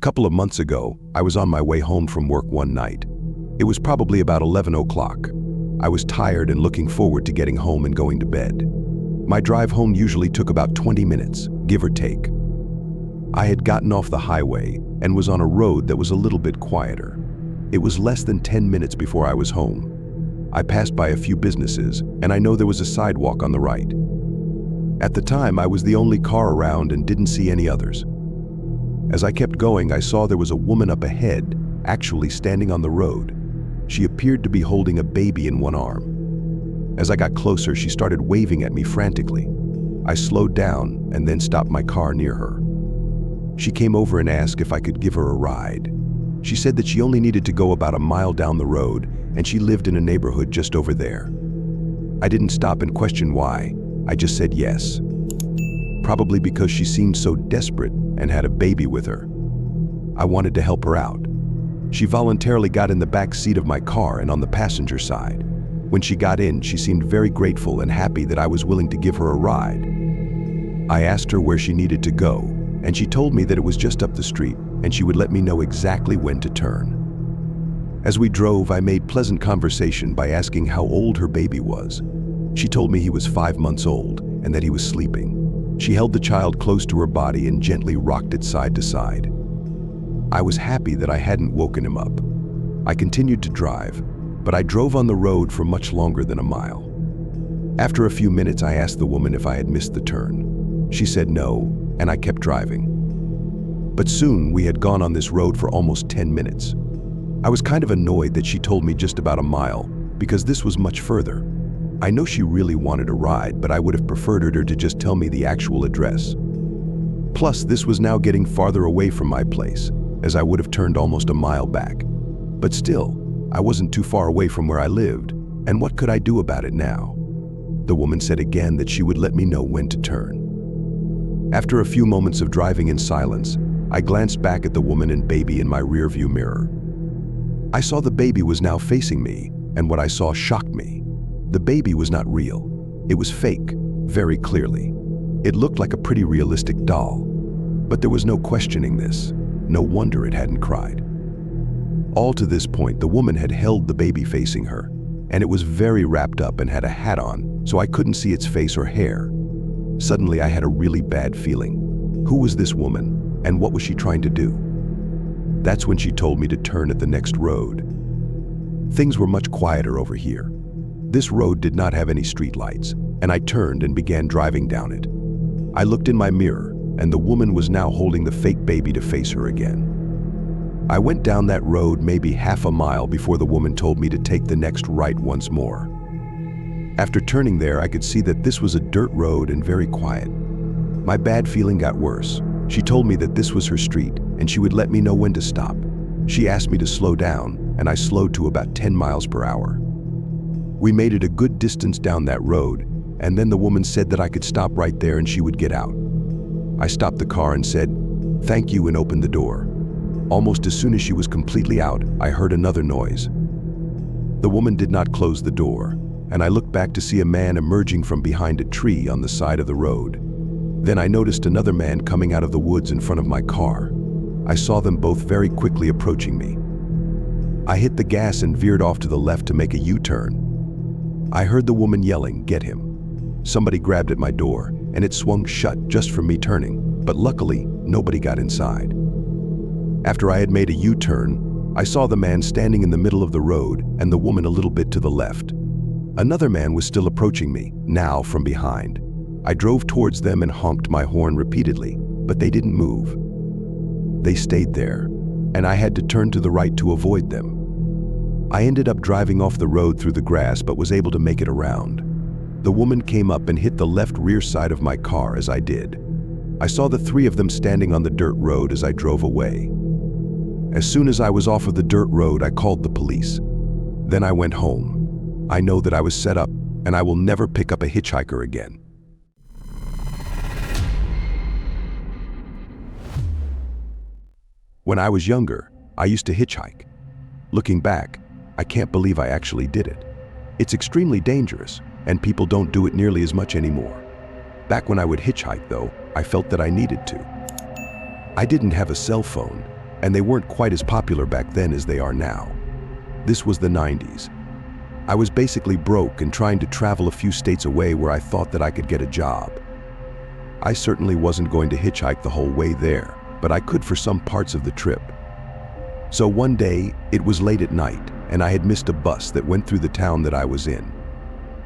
couple of months ago, I was on my way home from work one night. It was probably about 11 o'clock. I was tired and looking forward to getting home and going to bed. My drive home usually took about 20 minutes, give or take. I had gotten off the highway and was on a road that was a little bit quieter. It was less than 10 minutes before I was home. I passed by a few businesses, and I know there was a sidewalk on the right. At the time, I was the only car around and didn't see any others. As I kept going, I saw there was a woman up ahead, actually standing on the road. She appeared to be holding a baby in one arm. As I got closer, she started waving at me frantically. I slowed down and then stopped my car near her. She came over and asked if I could give her a ride. She said that she only needed to go about a mile down the road and she lived in a neighborhood just over there. I didn't stop and question why. I just said yes. Probably because she seemed so desperate and had a baby with her. I wanted to help her out. She voluntarily got in the back seat of my car and on the passenger side. When she got in, she seemed very grateful and happy that I was willing to give her a ride. I asked her where she needed to go, and she told me that it was just up the street and she would let me know exactly when to turn. As we drove, I made pleasant conversation by asking how old her baby was. She told me he was 5 months old and that he was sleeping. She held the child close to her body and gently rocked it side to side. I was happy that I hadn't woken him up. I continued to drive, but I drove on the road for much longer than a mile. After a few minutes, I asked the woman if I had missed the turn. She said no, and I kept driving. But soon we had gone on this road for almost 10 minutes. I was kind of annoyed that she told me just about a mile, because this was much further. I know she really wanted a ride, but I would have preferred her to just tell me the actual address. Plus, this was now getting farther away from my place, as I would have turned almost a mile back. But still, I wasn't too far away from where I lived, and what could I do about it now? The woman said again that she would let me know when to turn. After a few moments of driving in silence, I glanced back at the woman and baby in my rearview mirror. I saw the baby was now facing me, and what I saw shocked me. The baby was not real. It was fake, very clearly. It looked like a pretty realistic doll. But there was no questioning this. No wonder it hadn't cried. All to this point, the woman had held the baby facing her, and it was very wrapped up and had a hat on, so I couldn't see its face or hair. Suddenly, I had a really bad feeling. Who was this woman, and what was she trying to do? That's when she told me to turn at the next road. Things were much quieter over here. This road did not have any streetlights, and I turned and began driving down it. I looked in my mirror, and the woman was now holding the fake baby to face her again. I went down that road maybe half a mile before the woman told me to take the next right once more. After turning there, I could see that this was a dirt road and very quiet. My bad feeling got worse. She told me that this was her street, and she would let me know when to stop. She asked me to slow down, and I slowed to about 10 miles per hour. We made it a good distance down that road, and then the woman said that I could stop right there and she would get out. I stopped the car and said, "Thank you," and opened the door. Almost as soon as she was completely out, I heard another noise. The woman did not close the door, and I looked back to see a man emerging from behind a tree on the side of the road. Then I noticed another man coming out of the woods in front of my car. I saw them both very quickly approaching me. I hit the gas and veered off to the left to make a U-turn. I heard the woman yelling, "Get him." Somebody grabbed at my door, and it swung shut just from me turning, but luckily, nobody got inside. After I had made a U-turn, I saw the man standing in the middle of the road and the woman a little bit to the left. Another man was still approaching me, now from behind. I drove towards them and honked my horn repeatedly, but they didn't move. They stayed there, and I had to turn to the right to avoid them. I ended up driving off the road through the grass but was able to make it around. The woman came up and hit the left rear side of my car as I did. I saw the three of them standing on the dirt road as I drove away. As soon as I was off of the dirt road, I called the police. Then I went home. I know that I was set up, and I will never pick up a hitchhiker again. When I was younger, I used to hitchhike. Looking back, I can't believe I actually did it. It's extremely dangerous, and people don't do it nearly as much anymore. Back when I would hitchhike, though, I felt that I needed to. I didn't have a cell phone, and they weren't quite as popular back then as they are now. This was the 90s. I was basically broke and trying to travel a few states away where I thought that I could get a job. I certainly wasn't going to hitchhike the whole way there, but I could for some parts of the trip. So one day, it was late at night, and I had missed a bus that went through the town that I was in.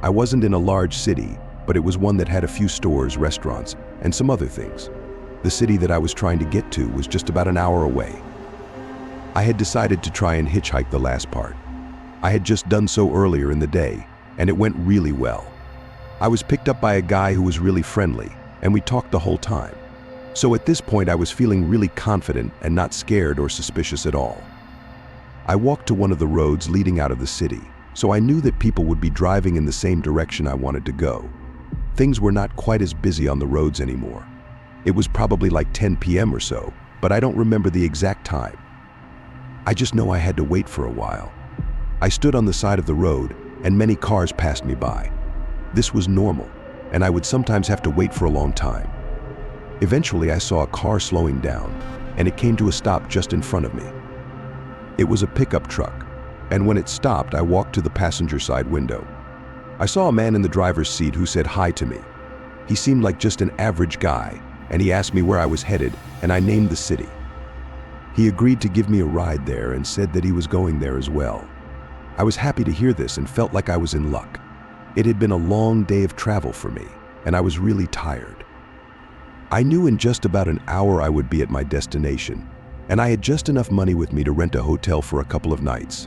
I wasn't in a large city, but it was one that had a few stores, restaurants, and some other things. The city that I was trying to get to was just about an hour away. I had decided to try and hitchhike the last part. I had just done so earlier in the day, and it went really well. I was picked up by a guy who was really friendly, and we talked the whole time. So at this point, I was feeling really confident and not scared or suspicious at all. I walked to one of the roads leading out of the city, so I knew that people would be driving in the same direction I wanted to go. Things were not quite as busy on the roads anymore. It was probably like 10 p.m. or so, but I don't remember the exact time. I just know I had to wait for a while. I stood on the side of the road, and many cars passed me by. This was normal, and I would sometimes have to wait for a long time. Eventually, I saw a car slowing down, and it came to a stop just in front of me. It was a pickup truck, and when it stopped, I walked to the passenger side window. I saw a man in the driver's seat who said hi to me. He seemed like just an average guy, and he asked me where I was headed, and I named the city. He agreed to give me a ride there and said that he was going there as well. I was happy to hear this and felt like I was in luck. It had been a long day of travel for me, and I was really tired. I knew in just about an hour I would be at my destination, and I had just enough money with me to rent a hotel for a couple of nights.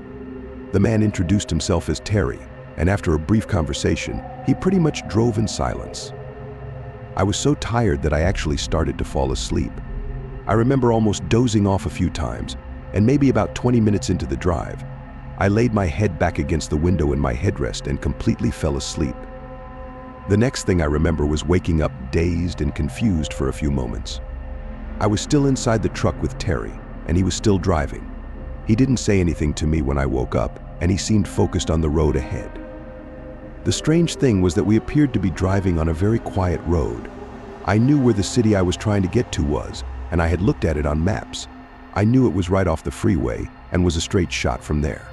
The man introduced himself as Terry, and after a brief conversation, he pretty much drove in silence. I was so tired that I actually started to fall asleep. I remember almost dozing off a few times, and maybe about 20 minutes into the drive, I laid my head back against the window in my headrest and completely fell asleep. The next thing I remember was waking up dazed and confused for a few moments. I was still inside the truck with Terry, and he was still driving. He didn't say anything to me when I woke up, and he seemed focused on the road ahead. The strange thing was that we appeared to be driving on a very quiet road. I knew where the city I was trying to get to was, and I had looked at it on maps. I knew it was right off the freeway and was a straight shot from there.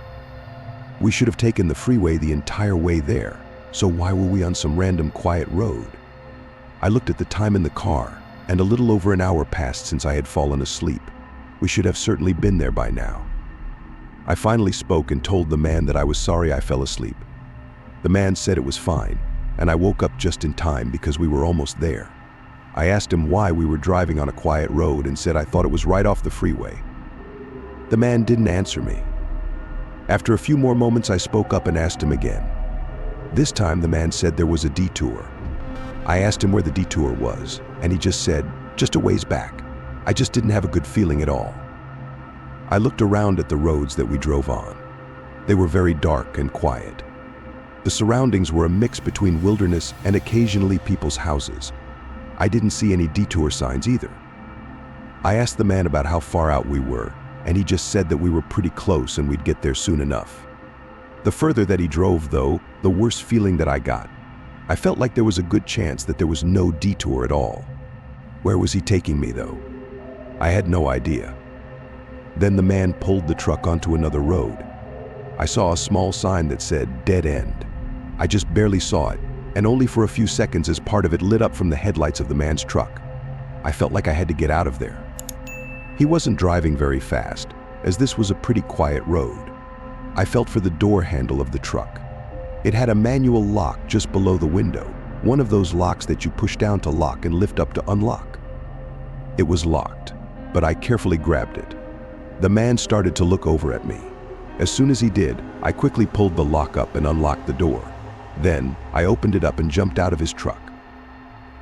We should have taken the freeway the entire way there, so why were we on some random quiet road? I looked at the time in the car, and a little over an hour passed since I had fallen asleep. We should have certainly been there by now. I finally spoke and told the man that I was sorry I fell asleep. The man said it was fine, and I woke up just in time because we were almost there. I asked him why we were driving on a quiet road and said I thought it was right off the freeway. The man didn't answer me. After a few more moments, I spoke up and asked him again. This time, the man said there was a detour. I asked him where the detour was, and he just said, just a ways back. I just didn't have a good feeling at all. I looked around at the roads that we drove on. They were very dark and quiet. The surroundings were a mix between wilderness and occasionally people's houses. I didn't see any detour signs either. I asked the man about how far out we were, and he just said that we were pretty close and we'd get there soon enough. The further that he drove, though, the worse feeling that I got. I felt like there was a good chance that there was no detour at all. Where was he taking me, though? I had no idea. Then the man pulled the truck onto another road. I saw a small sign that said dead end. I just barely saw it, and only for a few seconds as part of it lit up from the headlights of the man's truck. I felt like I had to get out of there. He wasn't driving very fast, as this was a pretty quiet road. I felt for the door handle of the truck. It had a manual lock just below the window, one of those locks that you push down to lock and lift up to unlock. It was locked, but I carefully grabbed it. The man started to look over at me. As soon as he did, I quickly pulled the lock up and unlocked the door. Then, I opened it up and jumped out of his truck.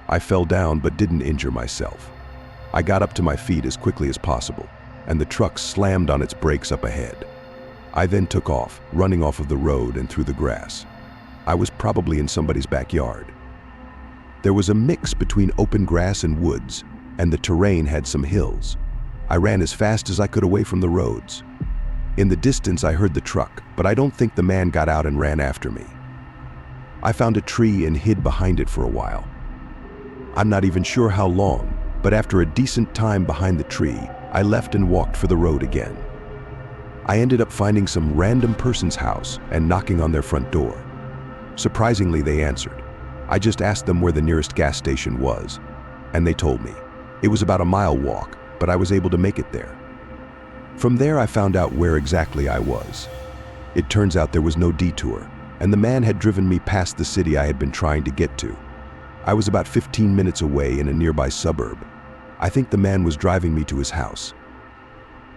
I fell down but didn't injure myself. I got up to my feet as quickly as possible, and the truck slammed on its brakes up ahead. I then took off, running off of the road and through the grass. I was probably in somebody's backyard. There was a mix between open grass and woods, and the terrain had some hills. I ran as fast as I could away from the roads. In the distance, I heard the truck, but I don't think the man got out and ran after me. I found a tree and hid behind it for a while. I'm not even sure how long, but after a decent time behind the tree, I left and walked for the road again. I ended up finding some random person's house and knocking on their front door. Surprisingly, they answered. I just asked them where the nearest gas station was, and they told me. It was about a mile walk, but I was able to make it there. From there, I found out where exactly I was. It turns out there was no detour, and the man had driven me past the city I had been trying to get to. I was about 15 minutes away in a nearby suburb. I think the man was driving me to his house.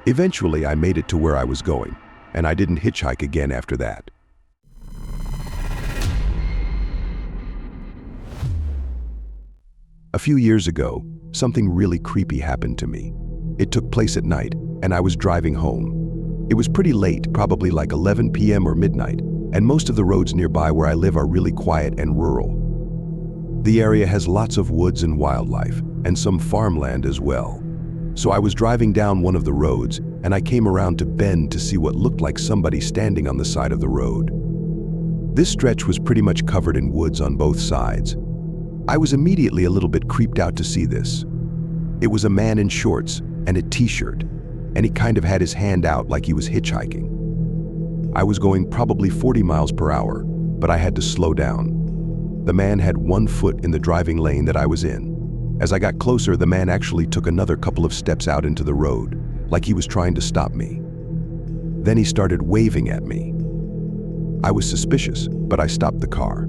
Eventually, I made it to where I was going, and I didn't hitchhike again after that. A few years ago, something really creepy happened to me. It took place at night, and I was driving home. It was pretty late, probably like 11 p.m. or midnight, and most of the roads nearby where I live are really quiet and rural. The area has lots of woods and wildlife, and some farmland as well. So I was driving down one of the roads, and I came around to bend to see what looked like somebody standing on the side of the road. This stretch was pretty much covered in woods on both sides. I was immediately a little bit creeped out to see this. It was a man in shorts and a t-shirt, and he kind of had his hand out like he was hitchhiking. I was going probably 40 miles per hour, but I had to slow down. The man had one foot in the driving lane that I was in. As I got closer, the man actually took another couple of steps out into the road, like he was trying to stop me. Then he started waving at me. I was suspicious, but I stopped the car.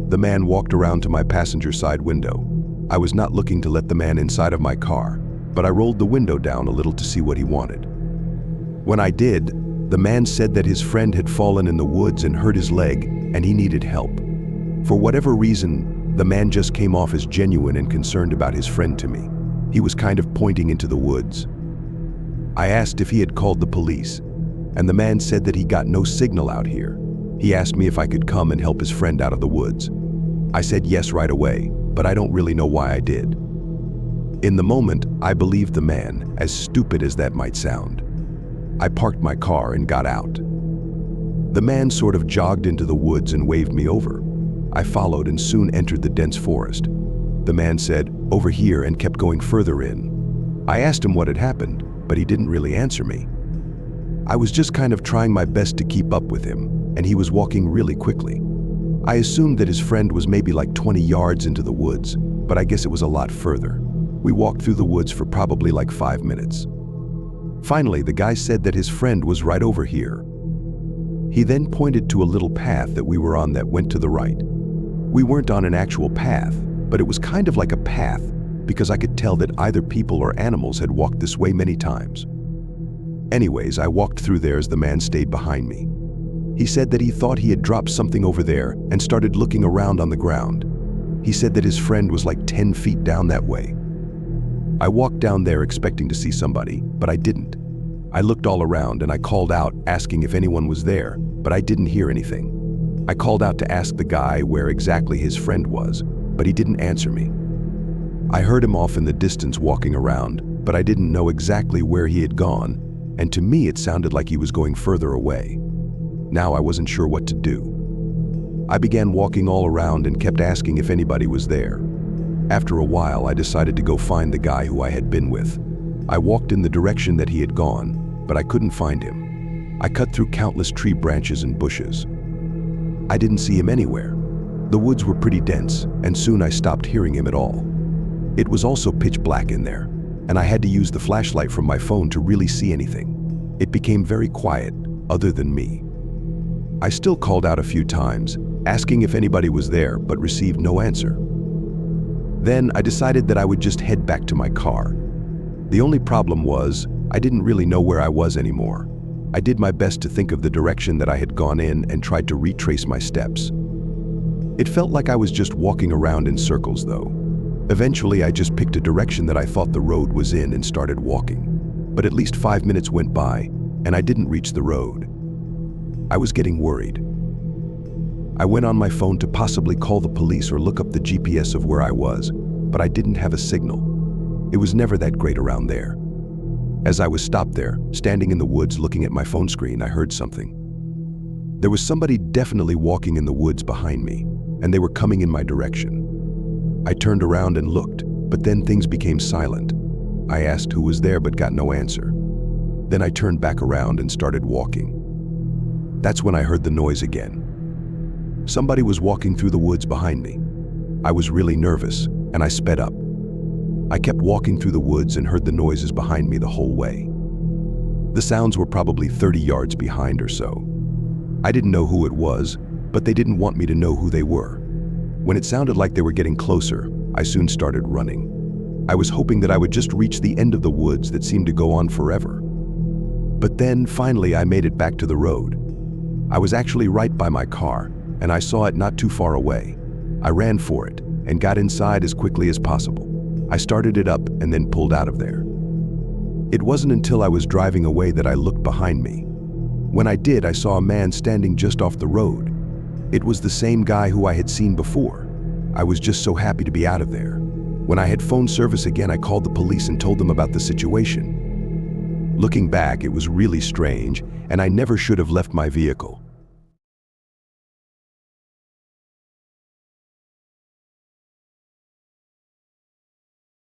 The man walked around to my passenger side window. I was not looking to let the man inside of my car, but I rolled the window down a little to see what he wanted. When I did, the man said that his friend had fallen in the woods and hurt his leg, and he needed help. For whatever reason, the man just came off as genuine and concerned about his friend to me. He was kind of pointing into the woods. I asked if he had called the police, and the man said that he got no signal out here. He asked me if I could come and help his friend out of the woods. I said yes right away, but I don't really know why I did. In the moment, I believed the man, as stupid as that might sound. I parked my car and got out. The man sort of jogged into the woods and waved me over. I followed and soon entered the dense forest. The man said, "Over here," and kept going further in. I asked him what had happened, but he didn't really answer me. I was just kind of trying my best to keep up with him, and he was walking really quickly. I assumed that his friend was maybe like 20 yards into the woods, but I guess it was a lot further. We walked through the woods for probably like 5 minutes. Finally, the guy said that his friend was right over here. He then pointed to a little path that we were on that went to the right. We weren't on an actual path, but it was kind of like a path because I could tell that either people or animals had walked this way many times. Anyways, I walked through there as the man stayed behind me. He said that he thought he had dropped something over there and started looking around on the ground. He said that his friend was like 10 feet down that way. I walked down there expecting to see somebody, but I didn't. I looked all around and I called out asking if anyone was there, but I didn't hear anything. I called out to ask the guy where exactly his friend was, but he didn't answer me. I heard him off in the distance walking around, but I didn't know exactly where he had gone, and to me it sounded like he was going further away. Now I wasn't sure what to do. I began walking all around and kept asking if anybody was there. After a while, I decided to go find the guy who I had been with. I walked in the direction that he had gone, but I couldn't find him. I cut through countless tree branches and bushes. I didn't see him anywhere. The woods were pretty dense, and soon I stopped hearing him at all. It was also pitch black in there, and I had to use the flashlight from my phone to really see anything. It became very quiet, other than me. I still called out a few times, asking if anybody was there, but received no answer. Then I decided that I would just head back to my car. The only problem was, I didn't really know where I was anymore. I did my best to think of the direction that I had gone in and tried to retrace my steps. It felt like I was just walking around in circles, though. Eventually, I just picked a direction that I thought the road was in and started walking. But at least 5 minutes went by, and I didn't reach the road. I was getting worried. I went on my phone to possibly call the police or look up the GPS of where I was, but I didn't have a signal. It was never that great around there. As I was stopped there, standing in the woods looking at my phone screen, I heard something. There was somebody definitely walking in the woods behind me, and they were coming in my direction. I turned around and looked, but then things became silent. I asked who was there but got no answer. Then I turned back around and started walking. That's when I heard the noise again. Somebody was walking through the woods behind me. I was really nervous, and I sped up. I kept walking through the woods and heard the noises behind me the whole way. The sounds were probably 30 yards behind or so. I didn't know who it was, but they didn't want me to know who they were. When it sounded like they were getting closer, I soon started running. I was hoping that I would just reach the end of the woods that seemed to go on forever. But then, finally, I made it back to the road. I was actually right by my car, and I saw it not too far away. I ran for it and got inside as quickly as possible. I started it up and then pulled out of there. It wasn't until I was driving away that I looked behind me. When I did, I saw a man standing just off the road. It was the same guy who I had seen before. I was just so happy to be out of there. When I had phone service again, I called the police and told them about the situation. Looking back, it was really strange, and I never should have left my vehicle.